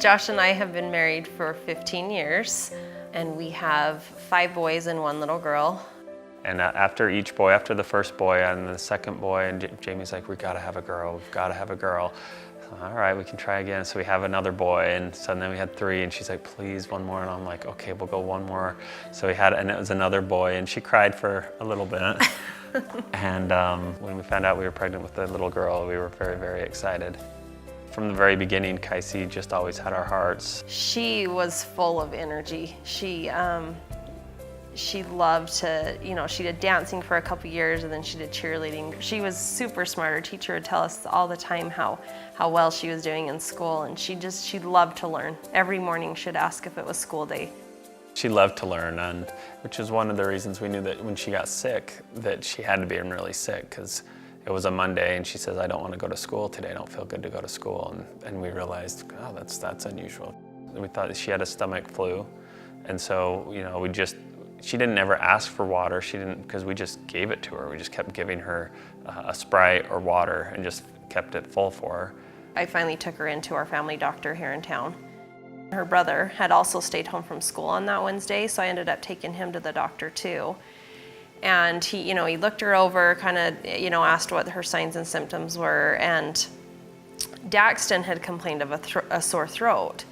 Josh and I have been married for 15 years, and we have 5 boys and 1 little girl. And after each boy, after the first boy and the second boy, and Jamie's like, we gotta have a girl, we've gotta have a girl. So, all right, we can try again. So we have another boy, and so then we had 3, and she's like, please, 1 more. And I'm like, okay, we'll go 1 more. So we had, and it was another boy, and she cried for a little bit. And when we found out we were pregnant with the little girl, we were very, very excited. From the very beginning, Kaisi just always had our hearts. She was full of energy. She loved to, she did dancing for a couple years, and then she did cheerleading. She was super smart. Her teacher would tell us all the time how well she was doing in school, and she loved to learn. Every morning she'd ask if it was school day. She loved to learn, and which is one of the reasons we knew that when she got sick, that she had to be really sick, because it was a Monday, and she says, I don't want to go to school today. I don't feel good to go to school. And we realized, oh, that's unusual. We thought that she had a stomach flu, and so she didn't ever ask for water. She didn't, because we just gave it to her. We just kept giving her a Sprite or water and just kept it full for her. I finally took her into our family doctor here in town. Her brother had also stayed home from school on that Wednesday, so I ended up taking him to the doctor too. And he looked her over, kind of, asked what her signs and symptoms were, and Daxton had complained of a sore throat.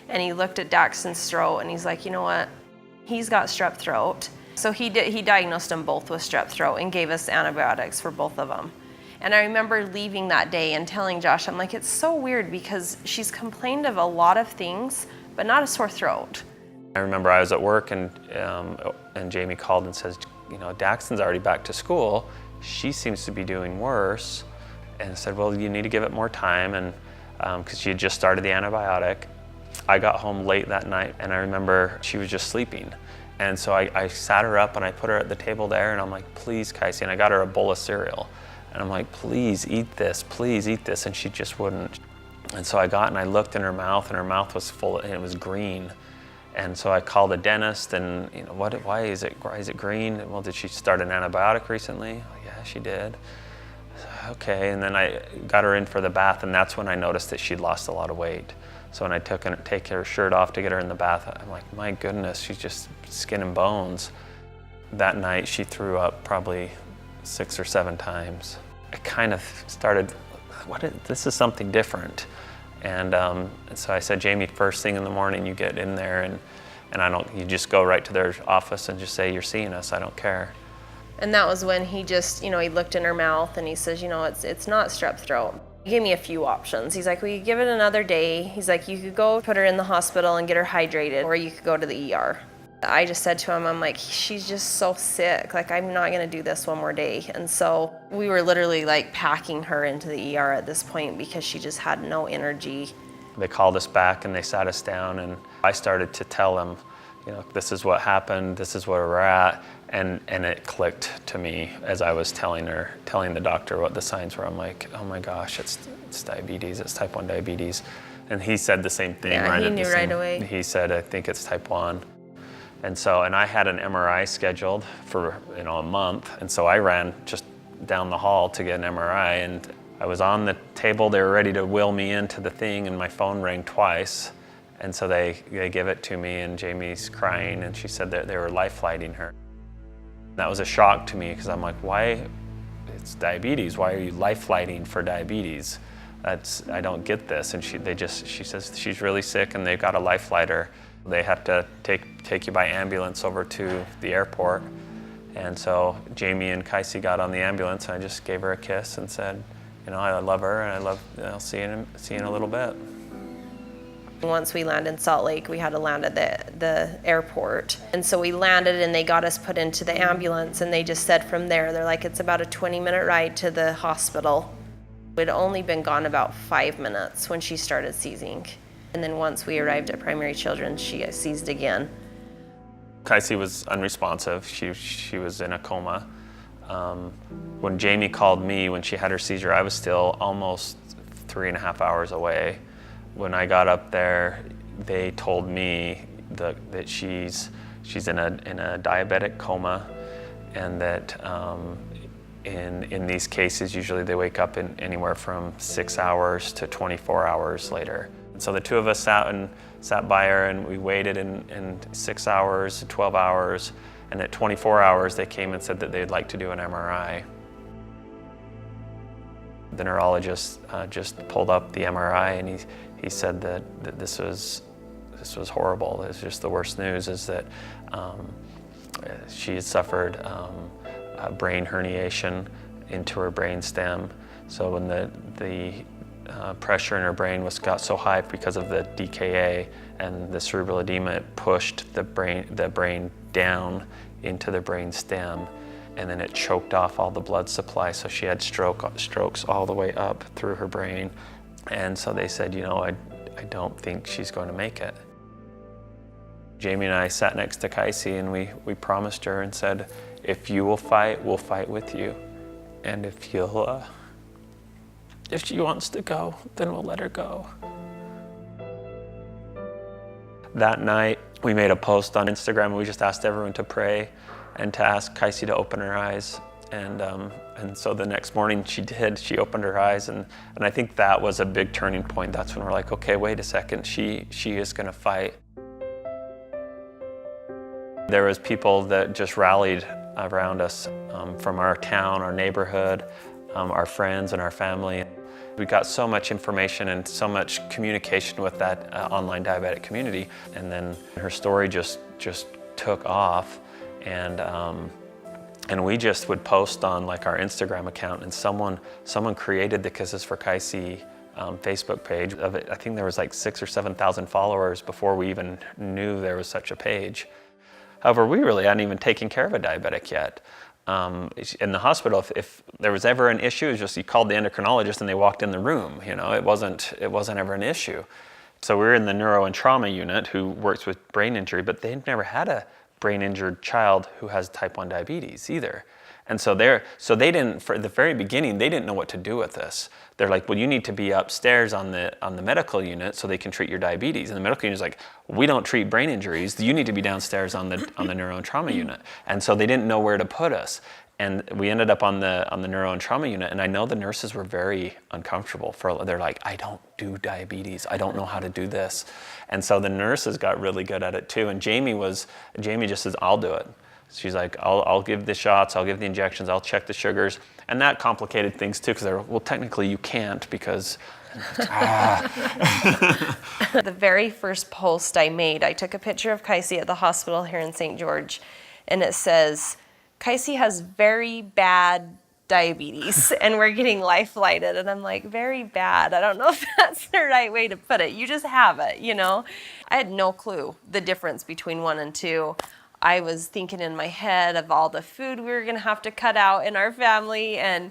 And he looked at Daxton's throat, and he's like, you know what? He's got strep throat. So he diagnosed them both with strep throat and gave us antibiotics for both of them. And I remember leaving that day and telling Josh, I'm like, it's so weird because she's complained of a lot of things, but not a sore throat. I remember I was at work, and Jamie called and says, Daxton's already back to school. She seems to be doing worse. And I said, well, you need to give it more time, and because she had just started the antibiotic. I got home late that night, and I remember she was just sleeping. And so I sat her up and I put her at the table there, and I'm like, please, Kaisi, and I got her a bowl of cereal. And I'm like, please eat this, and she just wouldn't. And so I got and I looked in her mouth, and her mouth was full, and it was green. And so I called the dentist, and why is it green? Well, did she start an antibiotic recently? Yeah, she did. Okay, and then I got her in for the bath, and that's when I noticed that she'd lost a lot of weight. So when I take her shirt off to get her in the bath, I'm like, my goodness, she's just skin and bones. That night she threw up probably 6 or 7 times. I kind of started, this is something different. And so I said, Jamie, first thing in the morning you get in there, and you just go right to their office and just say, you're seeing us, I don't care. And that was when he just, he looked in her mouth and he says, it's not strep throat. He gave me a few options. He's like, well, you give it another day. He's like, you could go put her in the hospital and get her hydrated, or you could go to the ER. I just said to him, I'm like, she's just so sick. Like, I'm not gonna do this 1 more day. And so we were literally like packing her into the ER at this point because she just had no energy. They called us back and they sat us down, and I started to tell them, this is what happened, this is where we're at. And it clicked to me as I was telling the doctor what the signs were. I'm like, oh my gosh, it's diabetes, it's type 1 diabetes. And he said the same thing. Yeah, he knew right away. He said, I think it's type 1. And I had an MRI scheduled for a month. And so I ran just down the hall to get an MRI, and I was on the table, they were ready to wheel me into the thing, and my phone rang twice. And so they give it to me, and Jamie's crying, and she said that they were life flighting her. That was a shock to me, because I'm like, why? It's diabetes. Why are you life flighting for diabetes? I don't get this. And she says she's really sick, and they've got to life flight her. They have to take you by ambulance over to the airport. And so Jamie and Kaisi got on the ambulance, and I just gave her a kiss and said, I love her, and I'll see you in a little bit. Once we landed in Salt Lake, we had to land at the airport. And so we landed, and they got us put into the ambulance, and they just said from there, they're like, it's about a 20-minute ride to the hospital. We'd only been gone about 5 minutes when she started seizing. And then once we arrived at Primary Children's, she seized again. Kaisi was unresponsive. She was in a coma. When Jamie called me when she had her seizure, I was still almost 3.5 hours away. When I got up there, they told me that she's in a diabetic coma, and that in these cases, usually they wake up in anywhere from 6 hours to 24 hours later. And so the two of us sat by her, and we waited in 6 hours, 12 hours, and at 24 hours they came and said that they'd like to do an MRI. The neurologist just pulled up the MRI, and he said that this was horrible. It was just the worst news, is that she had suffered a brain herniation into her brain stem. So when the pressure in her brain got so high because of the DKA and the cerebral edema, it pushed the brain down into the brain stem, and then it choked off all the blood supply. So she had strokes all the way up through her brain. And so they said, I don't think she's going to make it. Jamie and I sat next to Kaisi, and we promised her and said, if you will fight, we'll fight with you. And if she wants to go, then we'll let her go. That night, we made a post on Instagram, and we just asked everyone to pray and to ask Kaisi to open her eyes. And so the next morning she did. She opened her eyes, and I think that was a big turning point. That's when we're like, okay, wait a second, she is gonna fight. There was people that just rallied around us from our town, our neighborhood, our friends and our family. We got so much information and so much communication with that online diabetic community. And then her story just took off, and we just would post on like our Instagram account, and someone created the Kisses for Kaisi Facebook page of it. I think there was like 6,000 or 7,000 followers before we even knew there was such a page. However, we really hadn't even taken care of a diabetic yet. In the hospital, if there was ever an issue, it was just you called the endocrinologist and they walked in the room. It wasn't ever an issue. So we were in the neuro and trauma unit who works with brain injury, but they'd never had a brain injured child who has type 1 diabetes either. And so they didn't, for the very beginning, they didn't know what to do with this. They're like, well, you need to be upstairs on the medical unit so they can treat your diabetes. And the medical unit is like, we don't treat brain injuries. You need to be downstairs on the neuro and trauma unit. And so they didn't know where to put us. And we ended up on the neuro and trauma unit. And I know the nurses were very uncomfortable. They're like, I don't do diabetes. I don't know how to do this. And so the nurses got really good at it too. And Jamie just says, I'll do it. She's like, I'll give the shots, I'll give the injections, I'll check the sugars. And that complicated things too, because they're, well, technically you can't because, The very first post I made, I took a picture of Kaisi at the hospital here in St. George, and it says, Kaisi has very bad diabetes and we're getting life flighted. And I'm like, very bad. I don't know if that's the right way to put it. You just have it, I had no clue the difference between 1 and 2. I was thinking in my head of all the food we were going to have to cut out in our family, and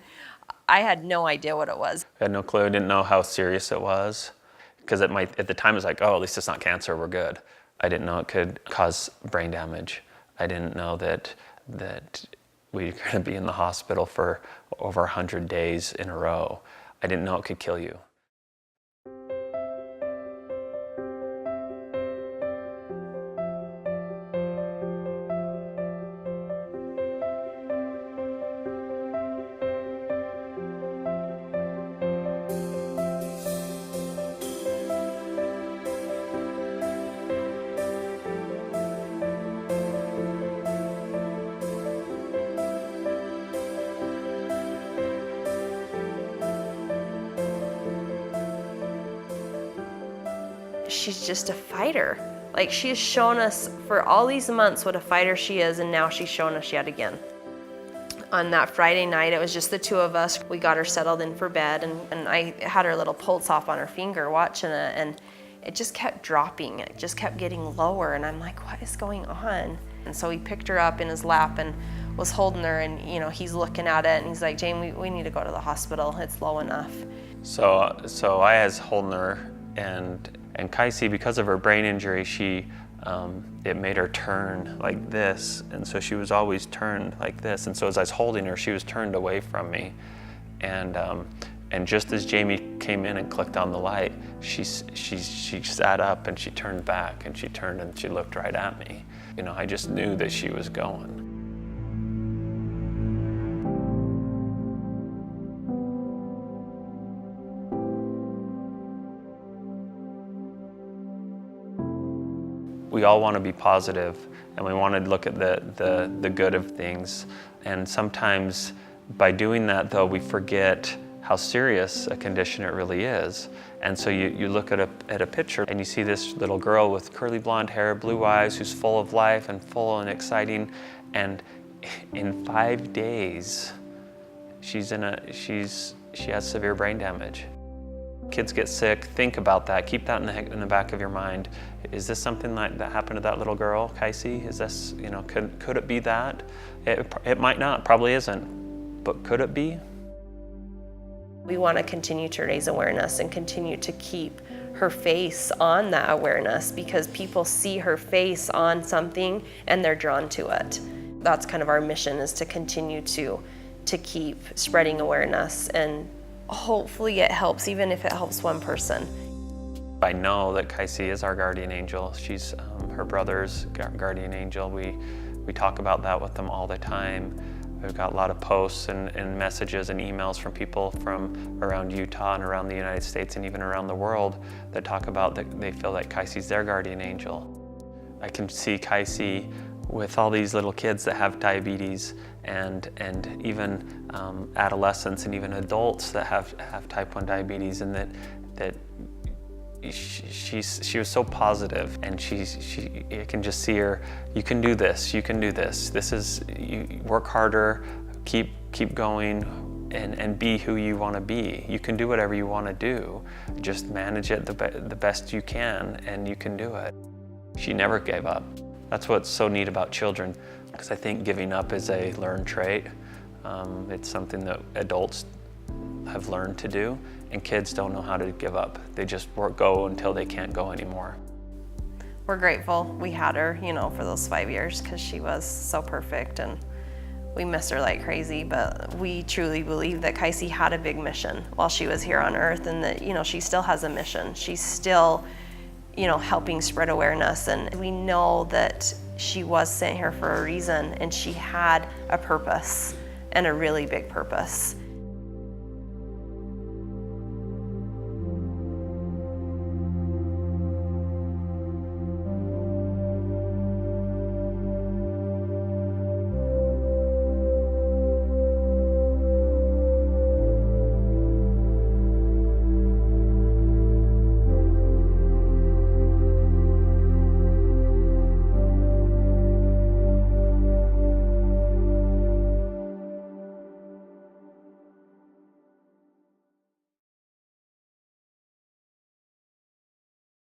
I had no idea what it was. I had no clue, didn't know how serious it was. Because at the time it was like, oh, at least it's not cancer, we're good. I didn't know it could cause brain damage. I didn't know that we were going to be in the hospital for over 100 days in a row. I didn't know it could kill you. She's just a fighter. Like, she has shown us for all these months what a fighter she is, and now she's shown us yet again. On that Friday night, it was just the two of us. We got her settled in for bed, and I had her little pulse off on her finger watching it, and it just kept dropping. It just kept getting lower, and I'm like, what is going on? And so he picked her up in his lap and was holding her, and he's looking at it, and he's like, Jane, we need to go to the hospital. It's low enough. So I was holding her, and Kaisi, because of her brain injury, it made her turn like this, and so she was always turned like this. And so as I was holding her, she was turned away from me, and just as Jamie came in and clicked on the light, she sat up and she turned back, and she turned and she looked right at me. I just knew that she was going. We all want to be positive, and we want to look at the good of things. And sometimes by doing that, though, we forget how serious a condition it really is. And so you look at a picture and you see this little girl with curly blonde hair, blue eyes, who's full of life and full and exciting. And in 5 days, she has severe brain damage. Kids get sick, think about that, keep that in the back of your mind. Is this something like that happened to that little girl, Casey? Is this, could it be that? It might not, probably isn't, but could it be? We want to continue to raise awareness and continue to keep her face on that awareness, because people see her face on something and they're drawn to it. That's kind of our mission, is to continue to keep spreading awareness, and hopefully it helps, even if it helps one person. I know that Casey is our guardian angel. She's her brother's guardian angel. We talk about that with them all the time. We've got a lot of posts and messages and emails from people from around Utah and around the United States and even around the world that talk about that they feel like Casey's their guardian angel. I can see Casey with all these little kids that have diabetes, and even adolescents and even adults that have type 1 diabetes, and that she was so positive, and you can just see her. You can do this. You can do this. You work harder. Keep going, and be who you want to be. You can do whatever you want to do. Just manage it the best you can, and you can do it. She never gave up. That's what's so neat about children, because I think giving up is a learned trait. It's something that adults have learned to do, and kids don't know how to give up. They just go until they can't go anymore. We're grateful we had her, for those 5 years, because she was so perfect, and we miss her like crazy. But we truly believe that Casey had a big mission while she was here on earth, and that, she still has a mission. She's still, helping spread awareness, and we know that she was sent here for a reason, and she had a purpose, and a really big purpose.